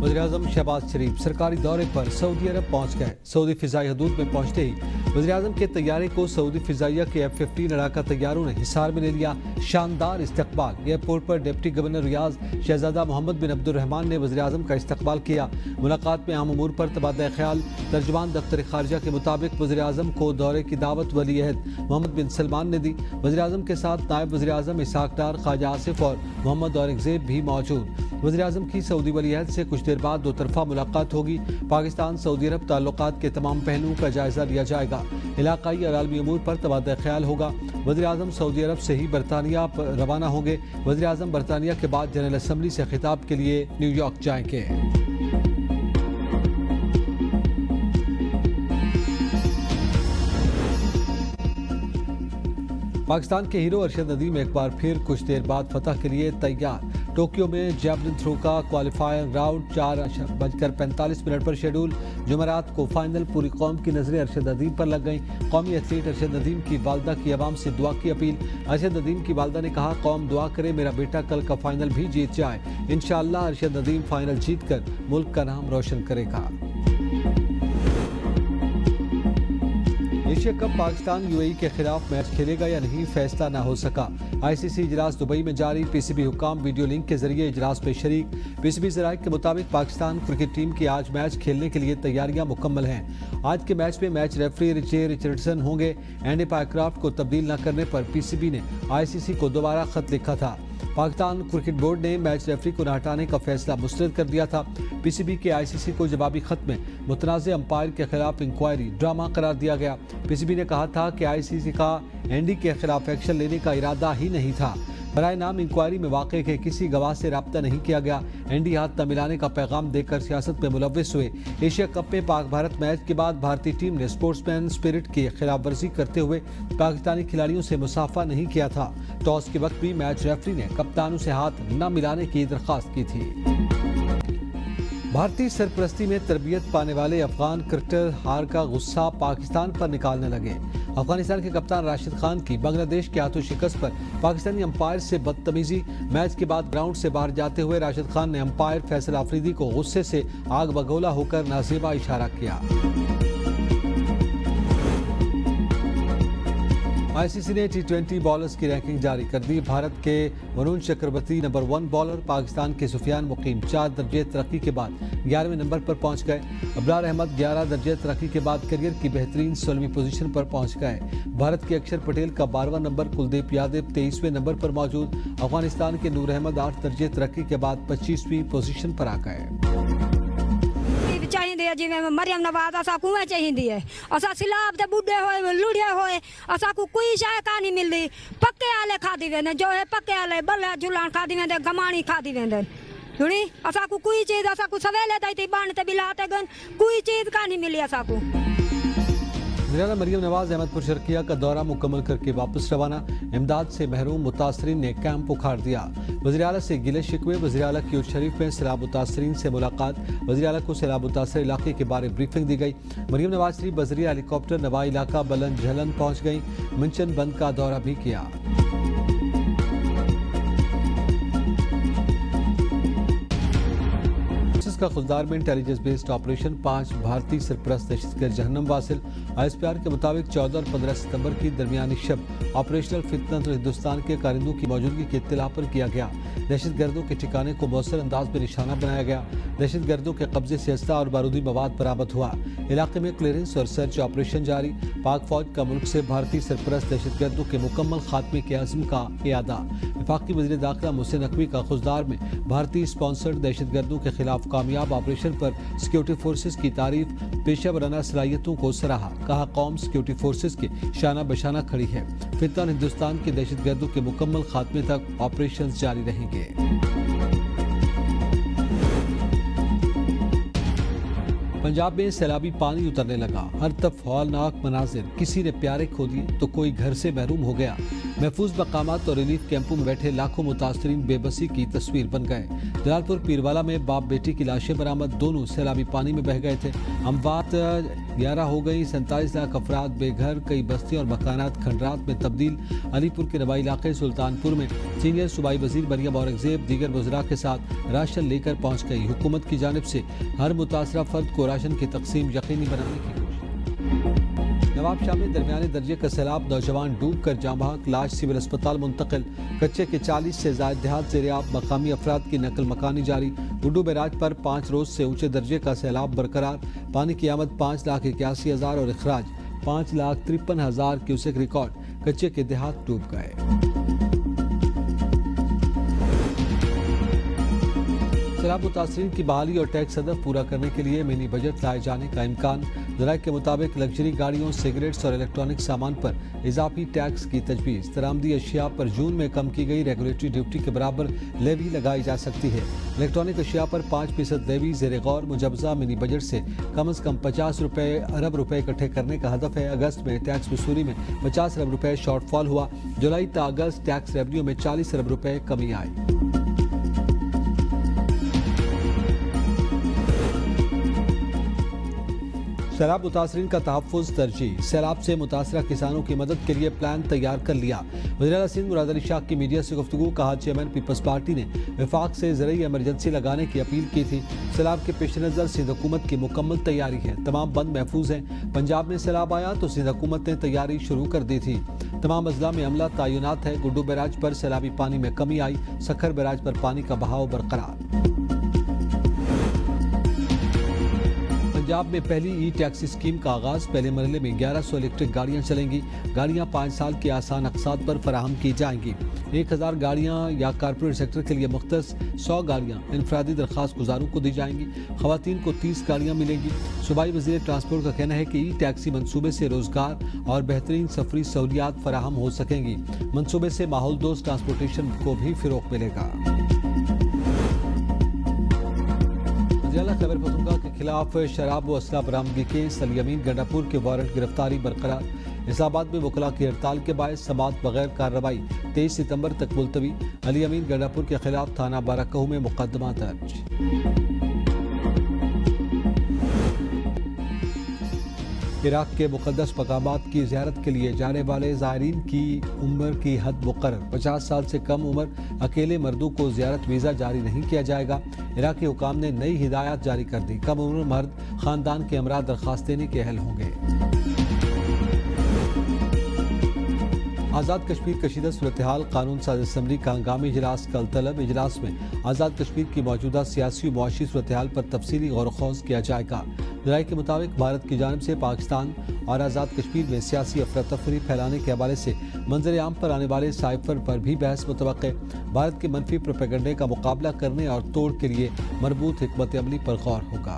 वज़ीर-ए-आज़म शहबाज शरीफ सरकारी दौरे पर सऊदी अरब पहुँच गए। सऊदी फ़िज़ाई हदूद में पहुँचते ही वज़ीर-ए-आज़म के तैयारे को सऊदी फ़िज़ाइया के F-15 लड़ाका तैयारों ने हिसार में ले लिया। शानदार इस्तकबाल। एयरपोर्ट पर डिप्टी गवर्नर रियाज शहजादा मोहम्मद बिन अब्दुर्रहमान ने वज़ीर-ए-आज़म का इस्तकबाल किया। मुलाकात में अहम उमूर पर तबादला ख्याल। तर्जुमान दफ्तर खारजा के मुताबिक वज़ीर-ए-आज़म को दौरे की दावत वली अहद मोहम्मद बिन सलमान ने दी। वज़ीर-ए-आज़म के साथ नायब वज़ीर-ए-आज़म इसहाक डार, ख्वाजा आसिफ और मोहम्मद औरंगज़ेब भी मौजूद। वज़ीर-ए-आज़म की सऊदी वली अहद से कुछ देर बाद दो तरफा मुलाकात होगी। पाकिस्तान सऊदी अरब ताल्लुकात के तमाम पहलुओं का जायजा लिया जाएगा। इलाकाई और आलमी उमूर पर तबादला ख्याल होगा। वज़ीर-ए-आज़म सऊदी अरब से ही बरतानिया रवाना होंगे। वज़ीर-ए-आज़म बरतानिया के बाद जनरल असम्बली से खिताब के लिए न्यूयॉर्क जाएंगे। पाकिस्तान के हीरो अरशद नदीम एक बार फिर कुछ देर बाद फतह के लिए तैयार। टोक्यो में जैवलिन थ्रो का क्वालिफायर राउंड 4:45 पर शेड्यूल। जुमेरात को फाइनल। पूरी कौम की नजरें अरशद नदीम पर लग गईं। कौमी एथलीट अरशद नदीम की वालदा की आवाम से दुआ की अपील। अरशद नदीम की वालदा ने कहा, कौम दुआ करे मेरा बेटा कल का फाइनल भी जीत जाए। इंशाअल्लाह अरशद नदीम फाइनल जीत कर मुल्क का नाम रोशन करेगा। एशिया कप पाकिस्तान यूएई के खिलाफ मैच खेलेगा या नहीं, फैसला न हो सका। आईसीसी इजलास दुबई में जारी। पीसीबी हुक्काम वीडियो लिंक के जरिए इजलास में शरीक। पीसीबी ज़राए के मुताबिक पाकिस्तान क्रिकेट टीम की आज मैच खेलने के लिए तैयारियां मुकम्मल हैं। आज के मैच में मैच रेफरी रिचे रिचर्डसन होंगे। एंडी पायक्राफ्ट को तब्दील न करने पर पीसीबी ने आईसीसी को दोबारा खत लिखा था। पाकिस्तान क्रिकेट बोर्ड ने मैच रेफरी को न हटाने का फैसला मुस्तरद कर दिया था। पीसीबी के आईसीसी को जवाबी खत में मुतनाज़ अंपायर के खिलाफ इंक्वायरी ड्रामा करार दिया गया। पीसीबी ने कहा था कि आईसीसी का एंडी के खिलाफ एक्शन लेने का इरादा ही नहीं था। बराए नाम इंक्वायरी में वाक़े के किसी गवाह से रब्ता नहीं किया गया। एंडी हाथ न मिलाने का पैगाम देकर सियासत में मुलव्विस हुए। एशिया कप में पाक भारत मैच के बाद भारतीय टीम ने स्पोर्ट्समैन स्पिरिट की खिलाफ वर्जी करते हुए पाकिस्तानी खिलाड़ियों से मुसाफा नहीं किया था। टॉस के वक्त भी मैच रेफरी ने कप्तानों से हाथ न मिलाने की दरख्वास्त की थी। भारतीय सरपरस्ती में तरबियत पाने वाले अफगान क्रिकेटर हार का गुस्सा पाकिस्तान पर निकालने लगे। अफगानिस्तान के कप्तान राशिद खान की बांग्लादेश के हाथों शिकस्त पर पाकिस्तानी अंपायर से बदतमीजी। मैच के बाद ग्राउंड से बाहर जाते हुए राशिद खान ने अंपायर फैसल आफरीदी को गुस्से से आग बगोला होकर नाज़ेबा इशारा किया। आईसीसी ने T20 बॉलर्स की रैंकिंग जारी कर दी। भारत के वरुण चक्रवर्ती नंबर 1 बॉलर, पाकिस्तान के सुफियान मुकीम 4 दर्जे तरक्की के बाद 11वें नंबर पर पहुंच गए। अबरार अहमद 11 दर्जे तरक्की के बाद करियर की बेहतरीन 16वीं पोजीशन पर पहुंच गए। भारत के अक्षर पटेल का 12वां नंबर, कुलदीप यादव 23वें नंबर पर मौजूद। अफगानिस्तान के नूर अहमद 8 दर्जे तरक्की के बाद 25वीं पोजीशन पर आ गए। चाहिए जिवें मरियम नवाज असा कुएं चाहिए है। असा सिलाब ते बुढ़े होए लुढ़े होए असा को कोई शाय का नहीं मिलदी। पक्के आले खादी वेंदे जो है पक्के आले बल्ला झुलान खादी वेंदे गमाणी खादी वेंदे सुनी। असा को कोई चीज असा को सवेले दैती बाण ते बिलाते गन कोई चीज का नहीं मिली असा को। वज़ीर मरियम नवाज अहमदपुर शर्किया का दौरा मुकम्मल करके वापस रवाना। इमदाद से महरूम मुतासरीन ने कैंप उखाड़ दिया। वज़ीर आला से गिले शिकवे। वज़ीर आला की शरीफ में सैलाब मुतासरीन से मुलाकात। वज़ीर आला को सैलाब मुतासर इलाके के बारे ब्रीफिंग दी गई। मरियम नवाज शरीफ बजरिया हेलीकॉप्टर नवा इलाका बलन झलन पहुँच गई। मिंचन बंद का दौरा भी किया। का खुलदार में इंटेलिजेंस बेस्ड ऑपरेशन 5 भारतीय सरपरस्त दहशतगर्द जहन्नम वासिल। आईएसपीआर के मुताबिक 14 और 15 सितंबर की दरमियानी शब ऑपरेशनल फितनत हिंदुस्तान के कारिंदों की मौजूदगी की इत्तला पर किया गया। दहशतगर्दों के ठिकाने को मौसर अंदाज में निशाना बनाया गया। दहशतगर्दों के कब्जे से अस्ता और बारूदी मवाद बरामद हुआ। इलाके में क्लियरेंस और सर्च ऑपरेशन जारी। पाक फौज का मुल्क से भारतीय सरपरस्त दहशतगर्दों के मुकम्मल खात्मे के अज़्म का इयादा। वफाकी वज़ीर दाखिला मोहसिन नकवी का खुशदार में भारतीय स्पॉन्सर्ड दहशतगर्दों के खिलाफ कामयाब ऑपरेशन पर सिक्योरिटी फोर्सेस की तारीफ। पेशा वराना सलाहियतों को सराहा। कहा, कौम सिक्योरिटी फोर्सेस के शाना बशाना खड़ी है। फितन हिंदुस्तान के दहशतगर्दों के मुकम्मल खात्मे तक ऑपरेशन जारी रहेंगे। पंजाब में सैलाबी पानी उतरने लगा। हर तरफ हौलनाक मनाजिर। किसी ने प्यारे खो दिए तो कोई घर से महरूम हो गया। محفوظ مقامات اور ریلیف کیمپوں میں بیٹھے لاکھوں متاثرین بے بسی کی تصویر بن گئے۔ جلال پور پیروالا میں باپ بیٹی کی لاشیں برآمد، دونوں سیلابی پانی میں بہہ گئے تھے۔ اموات 11 ہو گئی، 47 لاکھ افراد بے گھر، کئی بستیاں اور مکانات کھنڈرات میں تبدیل۔ علی پور کے نوائی علاقے سلطان پور میں سینئر صوبائی وزیر مریم اورنگزیب دیگر وزراء کے ساتھ راشن لے کر پہنچ گئی۔ حکومت کی جانب سے ہر متاثرہ فرد کو راشن کی تقسیم یقینی بنانے کی کوشش۔ نواب شاہ میں درمیانے درجے کا سیلاب، نوجوان ڈوب کر جاں بحق، لاش سول اسپتال منتقل۔ کچے کے 40 سے زائد دیہات زیرآب، مقامی افراد کی نقل مکانی جاری۔ گڈو بیراج پر 5 روز سے اونچے درجے کا سیلاب برقرار، پانی کی آمد 5,81,000 اور اخراج 5,53,000 کیوسک ریکارڈ۔ کچے کے دیہات ڈوب گئے۔ سیلاب متاثرین کی بحالی اور ٹیکس ہدف پورا کرنے کے لیے منی بجٹ لائے جانے کا امکان۔ ذرائع کے مطابق لگژری گاڑیوں، سگریٹس اور الیکٹرانک سامان پر اضافی ٹیکس کی تجویز۔ درآمدی اشیاء پر جون میں کم کی گئی ریگولیٹری ڈیوٹی کے برابر لیوی لگائی جا سکتی ہے۔ الیکٹرانک اشیاء پر 5% لیوی زیر غور۔ مجوزہ منی بجٹ سے کم از کم 50 ارب روپے اکٹھے کرنے کا ہدف ہے۔ اگست میں ٹیکس وصولی میں 50 ارب روپے شارٹ فال ہوا۔ جولائی تا اگست ٹیکس ریونیو میں 40 ارب روپے کمی آئی۔ سیلاب متاثرین کا تحفظ ترجیح، سیلاب سے متاثرہ کسانوں کی مدد کے لیے پلان تیار کر لیا۔ وزیر اعلیٰ سندھ مراد علی شاہ کی میڈیا سے گفتگو، کہا چیئرمین پیپلز پارٹی نے وفاق سے زرعی ایمرجنسی لگانے کی اپیل کی تھی۔ سیلاب کے پیش نظر سندھ حکومت کی مکمل تیاری ہے، تمام بند محفوظ ہیں۔ پنجاب میں سیلاب آیا تو سندھ حکومت نے تیاری شروع کر دی تھی، تمام اضلاع میں عملہ تعینات ہے۔ گڈو بیراج پر سیلابی پانی میں کمی آئی، سکھر بیراج پر پانی کا بہاؤ برقرار۔ پنجاب میں پہلی ای ٹیکسی اسکیم کا آغاز، پہلے مرحلے میں 1100 الیکٹرک گاڑیاں چلیں گی۔ گاڑیاں 5 سال کے آسان اقساط پر فراہم کی جائیں گی۔ 1000 گاڑیاں یا کارپوریٹ سیکٹر کے لیے مختص، 100 گاڑیاں انفرادی درخواست گزاروں کو دی جائیں گی۔ خواتین کو 30 گاڑیاں ملیں گی۔ صوبائی وزیر ٹرانسپورٹ کا کہنا ہے کہ ای ٹیکسی منصوبے سے روزگار اور بہترین سفری سہولیات فراہم ہو سکیں گی۔ منصوبے سے ماحول دوست ٹرانسپورٹیشن کو بھی فروغ ملے گا۔ خیبر پختونخوا کے خلاف شراب و اسلحہ برآمدگی کیس، علی امین گنڈا پور کے وارنٹ گرفتاری برقرار۔ اسلام آباد میں وکلاء کی ہڑتال کے باعث سماعت بغیر کارروائی، 23 ستمبر تک ملتوی۔ علی امین گنڈا پور کے خلاف تھانہ بارہ میں مقدمہ درج۔ عراق کے مقدس مقامات کی زیارت کے لیے جانے والے زائرین کی عمر کی حد مقرر، 50 سال سے کم عمر اکیلے مردوں کو زیارت ویزا جاری نہیں کیا جائے گا۔ عراقی حکام نے نئی ہدایات جاری کر دی، کم عمر مرد خاندان کے امراء درخواست دینے کے اہل ہوں گے۔ آزاد کشمیر کشیدہ صورتحال، قانون ساز اسمبلی کا ہنگامی اجلاس کل طلب۔ اجلاس میں آزاد کشمیر کی موجودہ سیاسی و معاشی صورتحال پر تفصیلی غور و خوض کیا جائے گا۔ ذرائع کے مطابق بھارت کی جانب سے پاکستان اور آزاد کشمیر میں سیاسی افراتفری پھیلانے کے حوالے سے منظر عام پر آنے والے سائفر پر بھی بحث متوقع۔ بھارت کے منفی پروپیگنڈے کا مقابلہ کرنے اور توڑ کے لیے مربوط حکمت عملی پر غور ہوگا۔